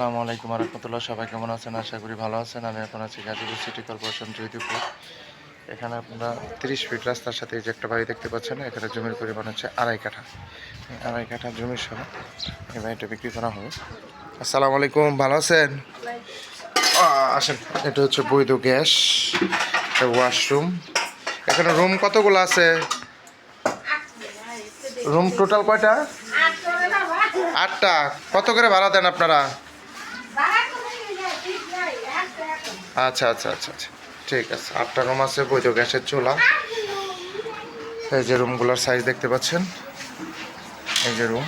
আসসালামু আলাইকুম রহমতুল্লাহ। সবাই কেমন আছেন? আশা করি ভালো আছেন। আমি এখন আছি গাজীপুর সিটি কর্পোরেশন জয়দেবপুর। এখানে আপনারা 30 ফিট রাস্তার সাথে এই যে একটা বাড়ি দেখতে পাচ্ছেন। এখানে জমির পরিমাণ হচ্ছে 2.5 কাঠা। 2.5 কাঠা জমির সহ এই বাড়িটা বিক্রি করা হবে। আসসালামু আলাইকুম, ভালো আছেন? আসেন, এটা হচ্ছে বৈধ গ্যাস, ওয়াশরুম। এখানে রুম কতগুলো আছে? রুম টোটাল কয়টা? 8টা। কত করে ভাড়া দেন আপনারা? আচ্ছা আচ্ছা আচ্ছা আচ্ছা, ঠিক আছে। 8টা রুম আছে, বৈধ গ্যাসের চুলা। এই যে রুমগুলোর সাইজ দেখতে পাচ্ছেন, এই যে রুম।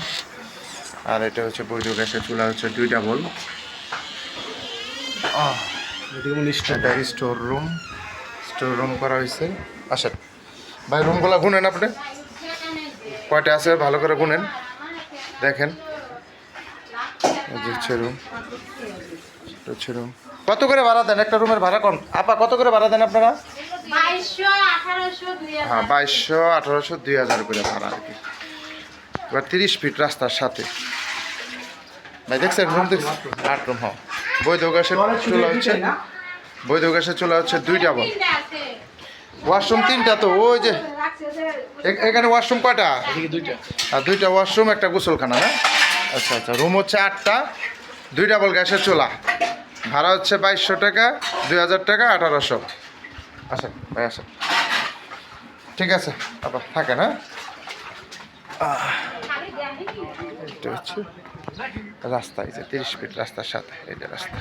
আর এটা হচ্ছে বৈধ গ্যাসের চুলা, হচ্ছে 2 ডাবল। স্টোর রুম করা হয়েছে। আসেন ভাই, রুমগুলো গুনেন আপনি, কয়টা আছে ভালো করে গুনেন, দেখেন। এই যে হচ্ছে রুম। কত করে ভাড়া দেন একটা রুমের ভাড়া? কোন আপা, কত করে ভাড়া দেন আপনারা? 2200, 1800, 2000। হ্যাঁ, 2200, 1800, 2000 করে ভাড়া আর কি। এবার 30 ফিট রাস্তার সাথে ভাই, দেখছেন রুম? দেখছেন 8 রুম। হ্যাঁ, বৈধ গ্যাসের চুলা হচ্ছে 2 ডাবল। ওয়াশরুম 3টা। তো ওই যে এখানে ওয়াশরুম কয়টা? আর 2টা ওয়াশরুম, একটা গোসলখানা, না? আচ্ছা আচ্ছা, রুম হচ্ছে 8টা, 2 ডাবল গ্যাসের চুলা। ভাড়া হচ্ছে 2200 টাকা, 2000 টাকা, 1800। আসেন ভাই, আসেন। ঠিক আছে, আবার থাকেন। হ্যাঁ, এটা হচ্ছে রাস্তা, এই যে 30 ফিট রাস্তার সাথে, এই যে রাস্তা।